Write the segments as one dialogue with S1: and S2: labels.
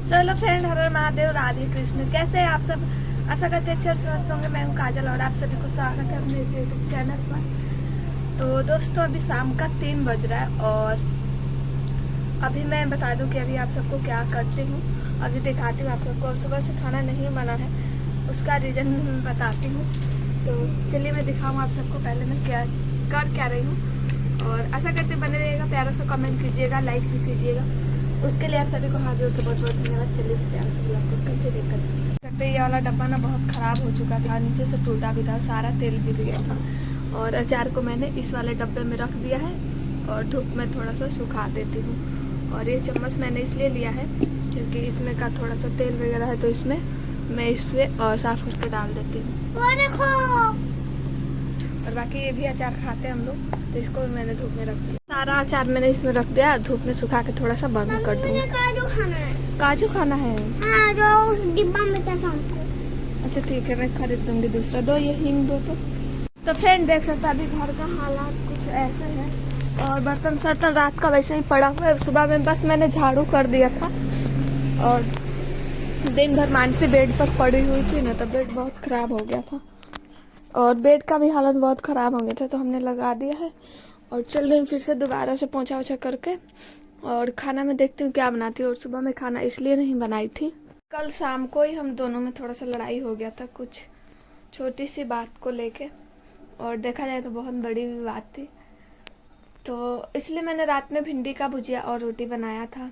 S1: चलो फ्रेंड, हर हर महादेव, राधे कृष्ण। कैसे हैं आप सब? आशा करते अच्छे और स्वस्थ होंगे। मैं हूँ काजल और आप सभी को स्वागत है अपने इस यूट्यूब चैनल पर। तो दोस्तों, अभी शाम का 3 बज रहा है और अभी मैं बता दूं कि अभी आप सबको क्या करती हूँ। अभी दिखाती हूँ आप सबको। और सुबह से खाना नहीं बना है, उसका रीज़न बताती हूँ। तो चलिए मैं दिखाऊँ आप सबको पहले मैं क्या कर रही हूँ। और आशा करते बने रहिएगा, प्यारा सा कमेंट कीजिएगा, लाइक भी कीजिएगा। उसके लिए आप सभी को हाथ जोड़ के बहुत बहुत धन्यवाद। चलिए इस प्यार से ब्लॉग को कंटिन्यू करते हैं। ये वाला डब्बा ना बहुत ख़राब हो चुका था, नीचे से टूटा भी था, सारा तेल गिर गया था। और अचार को मैंने इस वाले डब्बे में रख दिया है और धूप में थोड़ा सा सुखा देती हूँ। और ये चम्मच मैंने इसलिए लिया है क्योंकि इसमें का थोड़ा सा तेल वगैरह है, तो इसमें मैं इससे और साफ करके डाल देती हूँ। और बाकी ये भी अचार खाते हैं हम लोग, तो इसको भी मैंने धूप में रख दिया। सारा अचार मैंने इसमें रख दिया, धूप में सुखा के थोड़ा सा बंद कर दूँगी। काजू खाना है। काजू खाना है? हाँ, जो उस डिब्बा में था हमको। अच्छा ठीक है, मैं खरीद दूंगी दूसरा। दो ये हींग दो। तो फ्रेंड देख सकते हैं अभी घर का हालात कुछ ऐसे है। और बर्तन सर्तन रात का वैसे ही पड़ा हुआ है। सुबह में बस मैंने झाड़ू कर दिया था और दिन भर मानसी बेड पर पड़ी हुई थी ना, तो बेड बहुत खराब हो गया था और बेड का भी हालत बहुत ख़राब हो गया था, तो हमने लगा दिया है। और चल रही हूँ फिर से दोबारा से पोंछा ओछा करके। और खाना में देखती हूँ क्या बनाती हूँ। और सुबह में खाना इसलिए नहीं बनाई थी, कल शाम को ही हम दोनों में थोड़ा सा लड़ाई हो गया था कुछ छोटी सी बात को लेके। और देखा जाए तो बहुत बड़ी भी बात थी, तो इसलिए मैंने रात में भिंडी का भुजिया और रोटी बनाया था।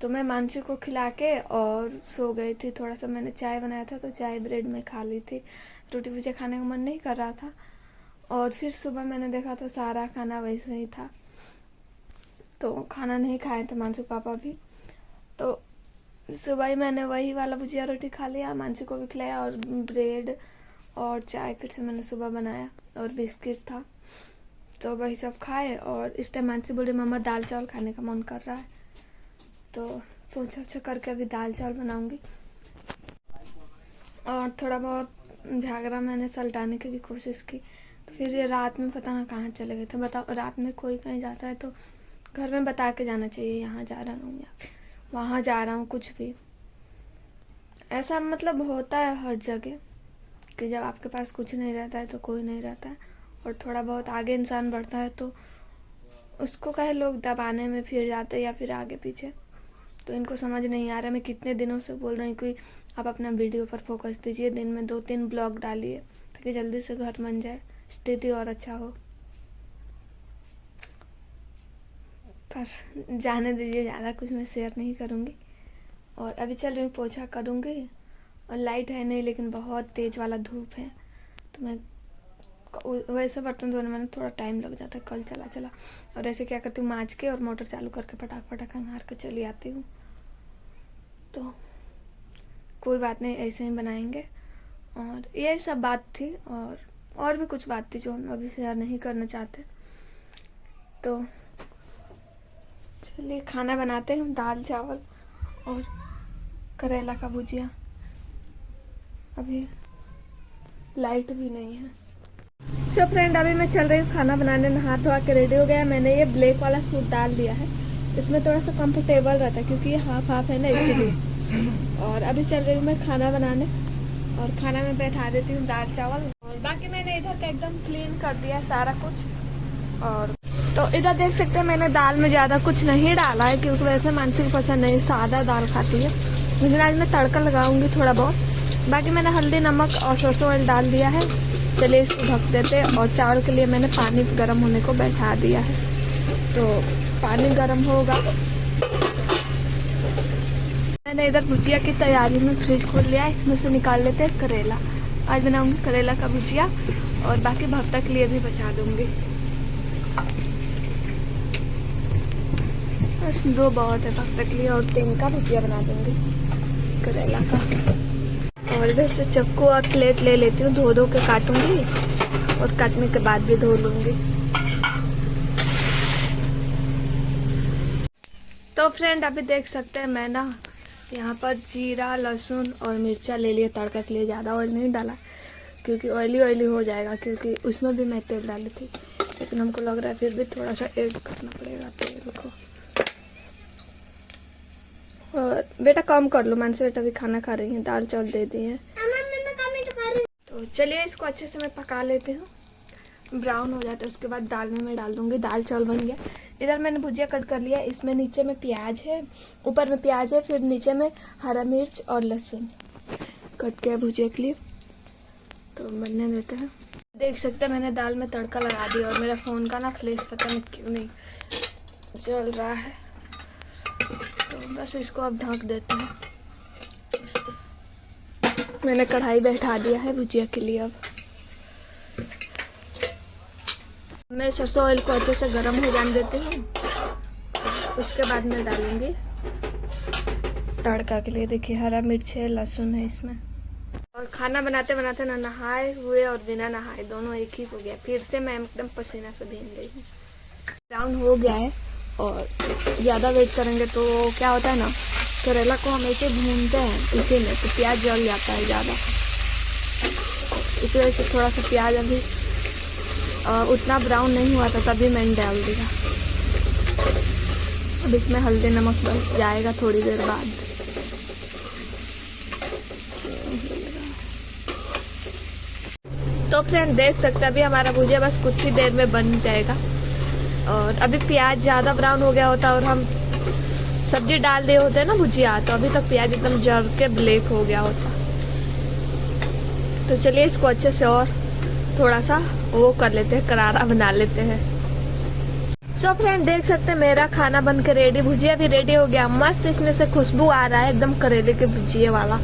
S1: तो मैं मानसी को खिला के और सो गई थी। थोड़ा सा मैंने चाय बनाया था, तो चाय ब्रेड में खा ली थी। रोटी भुजिया खाने का मन नहीं कर रहा था। और फिर सुबह मैंने देखा तो सारा खाना वैसे ही था, तो खाना नहीं खाए थे मानसी पापा भी। तो सुबह ही मैंने वही वाला भुजिया रोटी खा लिया, मानसी को भी खिलाया। और ब्रेड और चाय फिर से मैंने सुबह बनाया और बिस्किट था, तो वही सब खाए। और इस टाइम मानसी बोली मम्मा दाल चावल खाने का मन कर रहा है, तो पोंछा ओछा करके अभी दाल चावल बनाऊंगी। और थोड़ा बहुत झागरा मैंने सलटाने की भी कोशिश की, तो फिर ये रात में पता ना कहाँ चले गए थे। बताओ, रात में कोई कहीं जाता है तो घर में बता के जाना चाहिए, यहाँ जा रहा हूँ या वहाँ जा रहा हूँ। कुछ भी ऐसा मतलब होता है हर जगह कि जब आपके पास कुछ नहीं रहता है तो कोई नहीं रहता है। और थोड़ा बहुत आगे इंसान बढ़ता है तो उसको कहे लोग दबाने में फिर जाते हैं या फिर आगे पीछे। तो इनको समझ नहीं आ रहा। मैं कितने दिनों से बोल रही हूँ कि आप अपना वीडियो पर फोकस दीजिए, दिन में 2-3 ब्लॉग डालिए ताकि जल्दी से घर बन जाए, स्थिति और अच्छा हो। पर जाने दीजिए, ज़्यादा कुछ मैं शेयर नहीं करूँगी। और अभी चल रही हूँ, पोछा करूँगी। और लाइट है नहीं, लेकिन बहुत तेज़ वाला धूप है, तो मैं वैसे बर्तन धोने में थोड़ा टाइम लग जाता है, कल चला। और ऐसे क्या करती हूँ, माँज के और मोटर चालू करके पटाख अंगार के चली आती हूँ। तो कोई बात नहीं, ऐसे ही बनाएंगे। और ये सब बात थी और भी कुछ बात थी जो हम अभी शेयर नहीं करना चाहते। तो चलिए खाना बनाते हैं, दाल चावल और करेला का भुजिया। अभी लाइट भी नहीं है। सो फ्रेंड, अभी मैं चल रही हूँ खाना बनाने। नहा धोआ के रेडी हो गया। मैंने ये ब्लैक वाला सूट डाल लिया है, इसमें थोड़ा सा कंफर्टेबल रहता है क्योंकि ये हाफ हाफ है ना, इसीलिए। और अभी चल रही हूँ मैं खाना बनाने और खाना में बैठा देती हूँ दाल चावल। और बाकी मैंने इधर का एकदम क्लीन कर दिया सारा कुछ। और तो इधर देख सकते हैं मैंने दाल में ज़्यादा कुछ नहीं डाला है क्योंकि वैसे मानसी को पसंद नहीं, सादा दाल खाती है। लेकिन आज मैं तड़का लगाऊंगी थोड़ा बहुत। बाकी मैंने हल्दी नमक और सरसों ऑयल डाल दिया है। चलिए इसको ढक देते। और चावल के लिए मैंने पानी गर्म होने को बैठा दिया है, तो पानी गर्म होगा। मैंने इधर भुजिया की तैयारी में फ्रिज खोल लिया, इसमें से निकाल लेते हैं करेला। आज बनाऊंगी करेला का भुजिया और बाकी भर्ता के लिए भी बचा दूंगी। बस 2 बहुत है भर्ता के लिए और 3 का भुजिया बना दूंगी करेला का। और इधर से चक्कू और प्लेट ले लेती हूँ, धो के काटूंगी और काटने के बाद भी धो लूंगी। तो फ्रेंड अभी देख सकते हैं मैं ना यहाँ पर जीरा लहसुन और मिर्चा ले लिया तड़का के लिए। ज़्यादा ऑयल नहीं डाला क्योंकि ऑयली हो जाएगा, क्योंकि उसमें भी मैं तेल डाली थी, लेकिन हमको लग रहा है फिर भी थोड़ा सा ऐड करना पड़ेगा तेल को। और बेटा कम कर लो, मानसी बेटा भी खाना खा रही है, दाल चावल दे दिए हैं। तो चलिए इसको अच्छे से मैं पका लेती हूँ, ब्राउन हो जाता है उसके बाद दाल में मैं डाल दूंगी। दाल चावल बन गया। इधर मैंने भुजिया कट कर लिया, इसमें नीचे में प्याज है, ऊपर में प्याज है, फिर नीचे में हरा मिर्च और लहसुन कट किया भुजिया के लिए। तो बनने देते हैं। देख सकते हैं मैंने दाल में तड़का लगा दिया और मेरा फ़ोन का ना फ्लैश पता नहीं क्यों नहीं चल रहा है, तो बस इसको अब ढक देते हैं। मैंने कढ़ाई बैठा दिया है भुजिया के लिए। अब मैं सरसों ऑयल को अच्छे से गर्म हो जाने देती हूँ, उसके बाद मैं डालूंगी तड़का के लिए। देखिए हरा मिर्च है, लहसुन है इसमें। और खाना बनाते बनाते ना नहाए हुए और बिना नहाए दोनों एक ही हो गया। फिर से मैं एकदम पसीना से भीग गई हूँ। ब्राउन हो गया है और ज़्यादा वेट करेंगे तो क्या होता है ना, करेला को हम ऐसे भूनते हैं इसी में, तो प्याज जल जाता है ज़्यादा। इस वजह से थोड़ा सा प्याज अभी उतना ब्राउन नहीं हुआ था तभी मैंने डाल दिया। अब इसमें हल्दी नमक बस जाएगा थोड़ी देर बाद। तो फ्रेंड देख सकते हैं अभी हमारा भुजिया बस कुछ ही देर में बन जाएगा। और अभी प्याज ज़्यादा ब्राउन हो गया होता और हम सब्जी डाल दिए होते ना भुजिया, तो अभी तक प्याज एकदम जल के ब्लैक हो गया होता। तो चलिए इसको अच्छे से और थोड़ा सा वो कर लेते हैं, करारा बना लेते हैं। सो फ्रेंड देख सकते हैं मेरा खाना बन के रेडी, भुजिया भी रेडी हो गया। मस्त इसमें से खुशबू आ रहा है एकदम करेले के भुजिए वाला।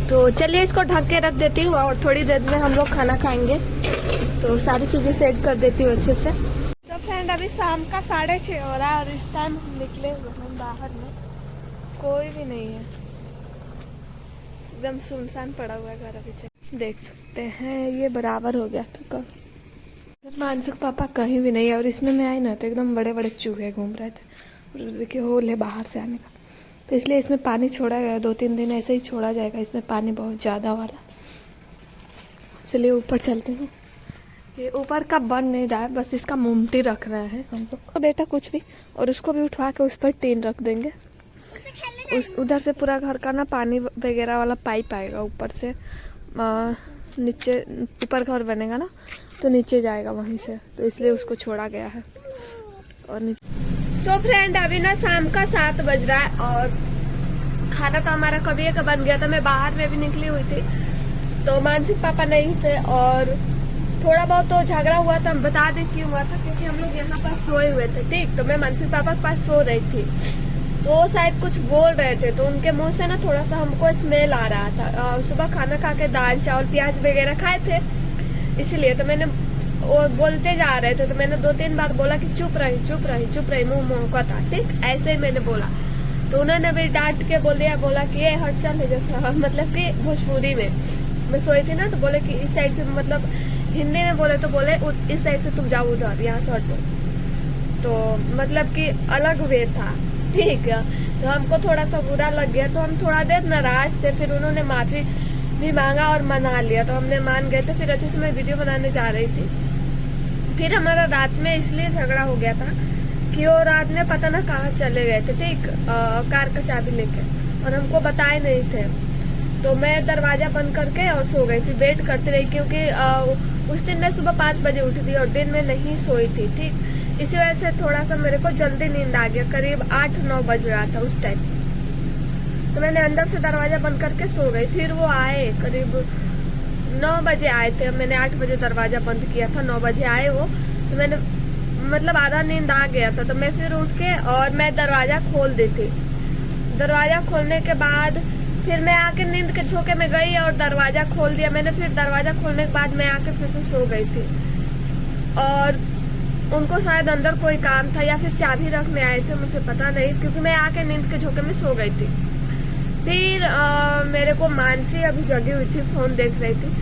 S1: तो चलिए इसको ढक के रख देती हूँ और थोड़ी देर में हम लोग खाना खाएंगे। तो सारी चीज़ें सेट कर देती हूँ अच्छे से। तो फ्रेंड अभी शाम का 6:30 हो रहा है और इस टाइम हम निकले हुए हैं बाहर में, कोई भी नहीं है, एकदम सुनसान पड़ा हुआ है घर। अभी देख सकते हैं ये बराबर हो गया था कब। मानसुक पापा कहीं भी नहीं है और इसमें मैं आई ना तो एकदम बड़े बड़े चूहे घूम रहे थे। और देखिए होल है बाहर से आने का, तो इसलिए इसमें पानी छोड़ा गया। 2-3 दिन ऐसे ही छोड़ा जाएगा, इसमें पानी बहुत ज़्यादा वाला। चलिए ऊपर चलते हैं। ये ऊपर का बन नहीं रहा है, बस इसका मुमटी रख रहे हैं हम लोग। बेटा कुछ भी, और उसको भी उठवा के उस पर टीन रख देंगे। उस उधर से पूरा घर का ना पानी वगैरह वाला पाइप आएगा ऊपर से, नीचे ऊपर घर बनेगा ना तो नीचे जाएगा वहीं से, तो इसलिए उसको छोड़ा गया है। और नीचे सो फ्रेंड अभी ना शाम का 7 बज रहा है और खाना तो हमारा कभी का बन गया था। मैं बाहर में भी निकली हुई थी तो मानसिक पापा नहीं थे और थोड़ा बहुत तो झगड़ा हुआ था। हम बता दें क्यों हुआ था, क्योंकि हम लोग यहाँ पर सोए हुए थे। ठीक, तो मैं मानसिक पापा के पास सो रही थी तो वो शायद कुछ बोल रहे थे, तो उनके मुंह से ना थोड़ा सा हमको स्मेल आ रहा था। सुबह खाना खा के दाल चावल प्याज वगैरह खाए थे, इसलिए तो मैंने वो बोलते जा रहे थे तो मैंने 2-3 बार बोला कि चुप रही मुंह मोहका था। ठीक, ऐसे ही मैंने बोला तो उन्होंने भी डांट के बोला कि ये हट चल, जैसा मतलब कि भोजपुरी में मैं सोई थी ना, तो बोले कि इस साइड से, मतलब हिंदी में बोले तो बोले इस साइड से तुम जाओ उधर, यहाँ से हटो। तो मतलब कि अलग वे था। ठीक है, तो हमको थोड़ा सा बुरा लग गया तो हम थोड़ा देर नाराज थे। फिर उन्होंने माफी भी मांगा और मना लिया, तो हमने मान गए थे। फिर अच्छे से मैं वीडियो बनाने जा रही थी। फिर हमारा रात में इसलिए झगड़ा हो गया था कि वो रात में पता ना कहाँ चले गए थे। ठीक, कार का चाबी लेके, और हमको बताए नहीं थे। तो मैं दरवाजा बंद करके और सो गई थी, वेट करती रही, क्योंकि उस दिन मैं सुबह 5 बजे उठी थी और दिन में नहीं सोई थी। ठीक, इसी वजह से थोड़ा सा मेरे को जल्दी नींद आ गया। करीब 8-9 बज रहा था उस टाइम, तो मैंने अंदर से दरवाजा बंद करके सो गई। फिर वो आए, करीब 9 बजे आए थे। मैंने 8 बजे दरवाजा बंद किया था, 9 बजे आए वो। तो मैंने मतलब आधा नींद आ गया था, तो मैं फिर उठ के और मैं दरवाजा खोल दी थी। दरवाजा खोलने के बाद फिर मैं आके नींद के झोंके में गई और दरवाजा खोल दिया मैंने। फिर दरवाजा खोलने के बाद मैं आके फिर से सो गई थी और उनको शायद अंदर कोई काम था या फिर चाबी रखने आए थे, मुझे पता नहीं, क्योंकि मैं आके नींद के झोंके में सो गई थी। फिर मेरे को मानसी अभी जगी हुई थी, फोन देख रही थी,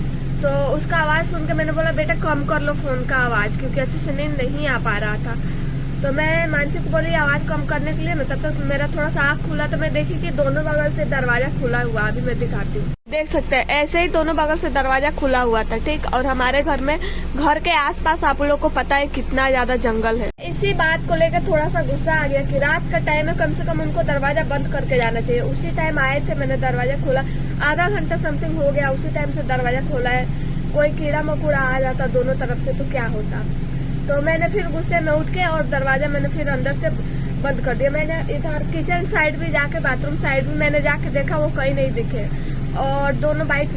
S1: तो उसका आवाज सुन के मैंने बोला बेटा कम कर लो फोन का आवाज, क्योंकि अच्छे से नींद नहीं आ पा रहा था। तो मैं मानसी को बोली आवाज कम करने के लिए ना, तब तक मेरा थोड़ा सा आँख खुला तो मैं देखी कि दोनों बगल से दरवाजा खुला हुआ। अभी मैं दिखाती हूँ। देख सकते हैं ऐसे ही दोनों बगल से दरवाजा खुला हुआ था, ठीक। और हमारे घर के आसपास आप लोग को पता है कितना ज्यादा जंगल है। इसी बात को लेकर थोड़ा सा गुस्सा आ गया कि रात का टाइम है, कम से कम उनको दरवाजा बंद करके जाना चाहिए। उसी टाइम आए थे, मैंने दरवाजा खोला, आधा घंटा समथिंग हो गया, उसी टाइम से दरवाजा खोला है। कोई कीड़ा मकोड़ा आ जाता दोनों तरफ से तो क्या होता। तो मैंने फिर गुस्से में उठ के और दरवाजा मैंने फिर अंदर से बंद कर दिया। मैंने इधर किचन साइड भी जाके, बाथरूम साइड भी मैंने जाके देखा, वो कहीं नहीं दिखे। और दोनों बाइक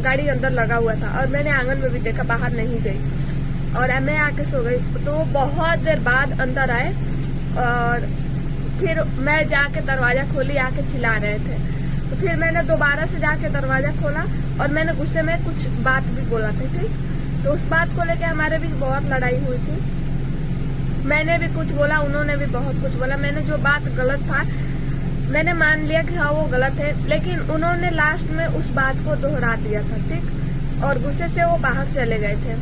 S1: गाड़ी अंदर लगा हुआ था। और मैंने आंगन में भी देखा, बाहर नहीं गई। और मैं आके सो गई। तो बहुत देर बाद अंदर आए और फिर मैं जाके दरवाजा खोली, आके चिल्ला रहे थे। तो फिर मैंने दोबारा से जाके दरवाजा खोला और मैंने गुस्से में कुछ बात भी बोला था, ठीक। तो उस बात को लेके हमारे बीच बहुत लड़ाई हुई थी। मैंने भी कुछ बोला, उन्होंने भी बहुत कुछ बोला। मैंने जो बात गलत था मैंने मान लिया कि हाँ वो गलत है, लेकिन उन्होंने लास्ट में उस बात को दोहरा दिया था, ठीक। और गुस्से से वो बाहर चले गए थे।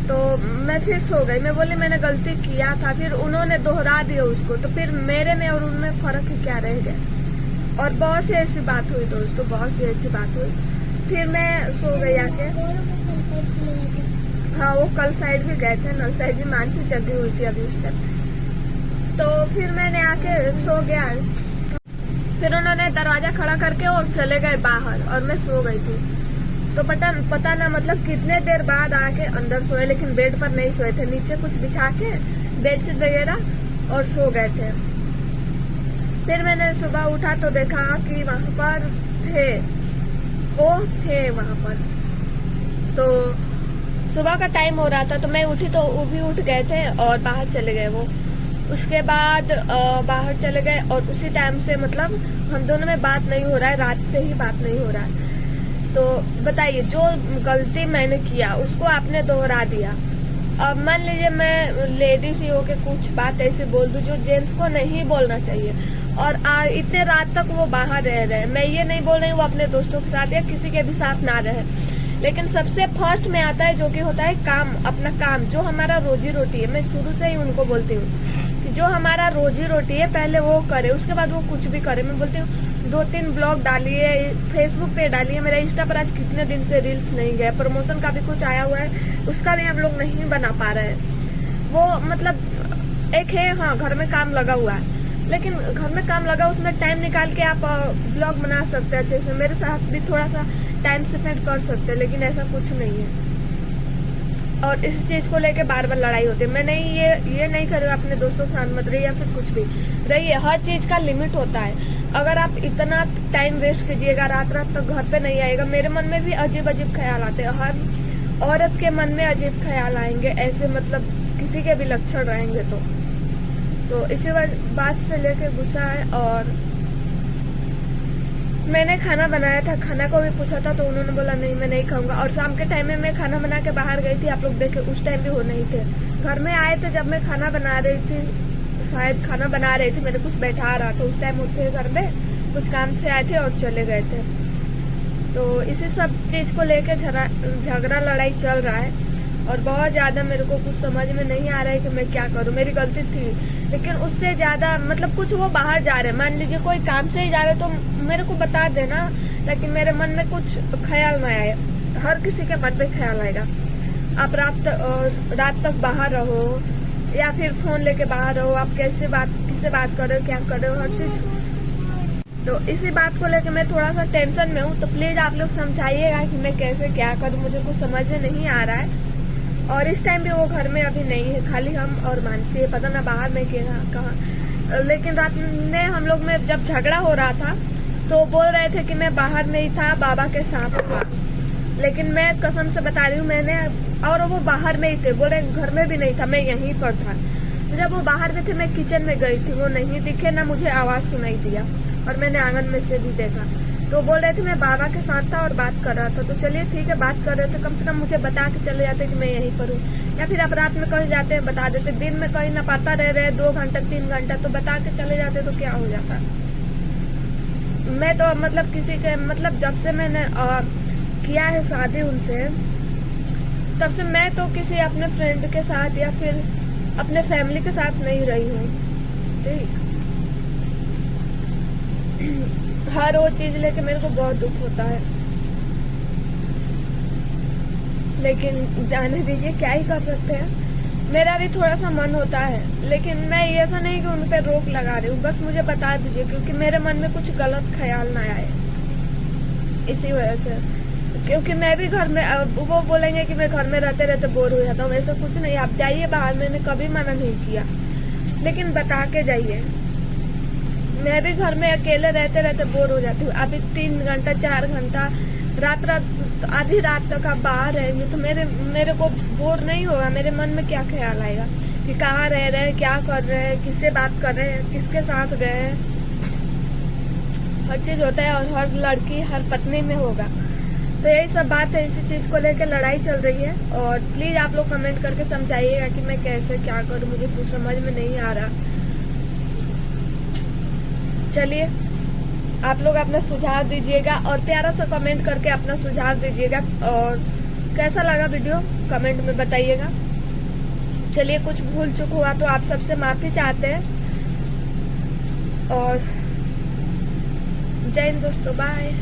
S1: तो मैं फिर सो गई। मैं बोली मैंने गलती किया था, फिर उन्होंने दोहरा दिया उसको। तो फिर मेरे में और उनमें फर्क ही क्या रह गया। और बहुत सी ऐसी बात हुई दोस्तों, बहुत सी ऐसी बात हुई। फिर मैं सो गई आके। हाँ वो कल साइड भी गए थे, नल साइड भी मानसी जगी हुई थी अभी उस टाइम। तो फिर मैंने आके सो गया। फिर उन्होंने दरवाजा खड़ा करके और चले गए बाहर और मैं सो गई थी। तो पता ना मतलब कितने देर बाद आके अंदर सोए, लेकिन बेड पर नहीं सोए थे, नीचे कुछ बिछा के बेडशीट वगैरह और सो गए थे। फिर मैंने सुबह उठा तो देखा कि वहां पर वो थे वहां पर। तो सुबह का टाइम हो रहा था, तो मैं उठी तो वो भी उठ गए थे और बाहर चले गए वो। उसके बाद बाहर चले गए और उसी टाइम से मतलब हम दोनों में बात नहीं हो रहा है, रात से ही बात नहीं हो रहा है। तो बताइए, जो गलती मैंने किया उसको आपने दोहरा दिया। अब मान लीजिए मैं लेडीज ही होके कुछ बात ऐसे बोल दूं जो जेंट्स को नहीं बोलना चाहिए, और इतने रात तक वो बाहर रह रहे हैं। मैं ये नहीं बोल रही हूँ वो अपने दोस्तों के साथ या किसी के भी साथ ना रहे, लेकिन सबसे फर्स्ट में आता है जो कि होता है काम, अपना काम, जो हमारा रोजी रोटी है। मैं शुरू से ही उनको बोलती हूँ कि जो हमारा रोजी रोटी है पहले वो करे, उसके बाद वो कुछ भी करे। मैं बोलती हूँ 2-3 ब्लॉग डालिए, फेसबुक पे डालिए। मेरा इंस्टा पर आज कितने दिन से रील्स नहीं गए, प्रमोशन का भी कुछ आया हुआ है, उसका भी हम लोग नहीं बना पा रहे हैं। वो मतलब एक है, हाँ घर में काम लगा हुआ है, लेकिन घर में काम लगा उसमें टाइम निकाल के आप ब्लॉग बना सकते हैं अच्छे से, मेरे साथ भी थोड़ा सा टाइम स्पेंड कर सकते हैं, लेकिन ऐसा कुछ नहीं है। और इस चीज को लेके बार बार लड़ाई होती है। मैं नहीं ये नहीं कर रही अपने दोस्तों के साथ मत रहिए या फिर कुछ भी रहिए, हर चीज का लिमिट होता है। अगर आप इतना टाइम वेस्ट कीजिएगा, रात रात तक घर पे नहीं आएगा। मेरे मन में भी अजीब अजीब ख्याल आते हैं, हर औरत के मन में अजीब ख्याल आएंगे ऐसे, मतलब किसी के भी लक्षण रहेंगे तो इसी बात से लेके गुस्सा है। और मैंने खाना बनाया था, खाना को भी पूछा था तो उन्होंने बोला नहीं मैं नहीं खाऊंगा। और शाम के टाइम में मैं खाना बना के बाहर गई थी, आप लोग देखे उस टाइम भी वो नहीं थे। घर में आए थे जब मैं खाना बना रही थी, शायद खाना बना रही थी, मैंने कुछ बैठा रहा था, उस टाइम वो थे घर में, कुछ काम से आए थे और चले गए थे। तो इसी सब चीज को लेके झगड़ा लड़ाई चल रहा है और बहुत ज्यादा मेरे को कुछ समझ में नहीं आ रहा है कि मैं क्या करूं। मेरी गलती थी, लेकिन उससे ज्यादा मतलब कुछ वो बाहर जा रहे हैं, मान लीजिए कोई काम से ही जा रहे तो मेरे को बता देना, ताकि मेरे मन में कुछ ख्याल ना आए। हर किसी के मन में ख्याल आएगा। आप रात तक बाहर रहो या फिर फोन लेके बाहर रहो, आप किससे बात कर रहे हो, क्या कर रहे हो, हर चीज। तो इसी बात को लेके मैं थोड़ा सा टेंशन में हूँ। तो प्लीज आप लोग समझाइएगा कि मैं कैसे क्या करूँ, मुझे कुछ समझ में नहीं आ रहा है। और इस टाइम भी वो घर में अभी नहीं है, खाली हम और मानसी है, पता ना बाहर में कहाँ। लेकिन रात में हम लोग में जब झगड़ा हो रहा था तो बोल रहे थे कि मैं बाहर नहीं था, बाबा के साथ था, लेकिन मैं कसम से बता रही हूँ मैंने, और वो बाहर में ही थे, बोले घर में भी नहीं था, मैं यहीं पर था। जब वो बाहर में थे मैं किचन में गई थी, वो नहीं दिखे, ना मुझे आवाज सुनाई दिया, और मैंने आंगन में से भी देखा। तो बोल रहे थे मैं बाबा के साथ था और बात कर रहा था। तो चलिए ठीक है, बात कर रहे थे, कम से कम मुझे बता के चले जाते कि मैं यहीं पर हूँ। या फिर आप रात में कहीं जाते हैं बता देते, दिन में कहीं ना पाता रह रहे 2 घंटा 3 घंटा, तो बता के चले जाते तो क्या हो जाता। मैं तो मतलब किसी के मतलब जब से मैंने किया है शादी उनसे, तब से मैं तो किसी अपने फ्रेंड के साथ या फिर अपने फैमिली के साथ नहीं रही हूँ, ठीक। हर वो चीज लेके मेरे को बहुत दुख होता है, लेकिन जाने दीजिए, क्या ही कर सकते हैं। मेरा भी थोड़ा सा मन होता है, लेकिन मैं ऐसा नहीं कि उन पे रोक लगा रही हूँ, बस मुझे बता दीजिए, क्योंकि मेरे मन में कुछ गलत ख्याल ना आए इसी वजह से। क्योंकि मैं भी घर में, वो बोलेंगे कि मैं घर में रहते रहते बोर हो जाता हूँ, ऐसा कुछ नहीं। आप जाइए बाहर, मैंने कभी मना नहीं किया, लेकिन बता के जाइए। मैं भी घर में अकेले रहते रहते बोर हो जाती हूँ। अभी 3 घंटा 4 घंटा रात आधी रात तक आप बाहर रहेंगे तो मेरे को बोर नहीं होगा। मेरे मन में क्या ख्याल आएगा कि कहाँ रह रहे हैं, क्या कर रहे हैं, किससे बात कर रहे हैं, किसके साथ गए हैं। हर चीज होता है और हर लड़की हर पत्नी में होगा। तो यही सब बात है, इसी चीज को लेकर लड़ाई चल रही है। और प्लीज आप लोग कमेंट करके समझाइएगा कि मैं कैसे क्या करूं, मुझे कुछ समझ में नहीं आ रहा। चलिए, आप लोग अपना सुझाव दीजिएगा और प्यारा सा कमेंट करके अपना सुझाव दीजिएगा, और कैसा लगा वीडियो कमेंट में बताइएगा। चलिए, कुछ भूल चूक हुआ तो आप सबसे माफी चाहते हैं, और जय हिंद दोस्तों, बाय।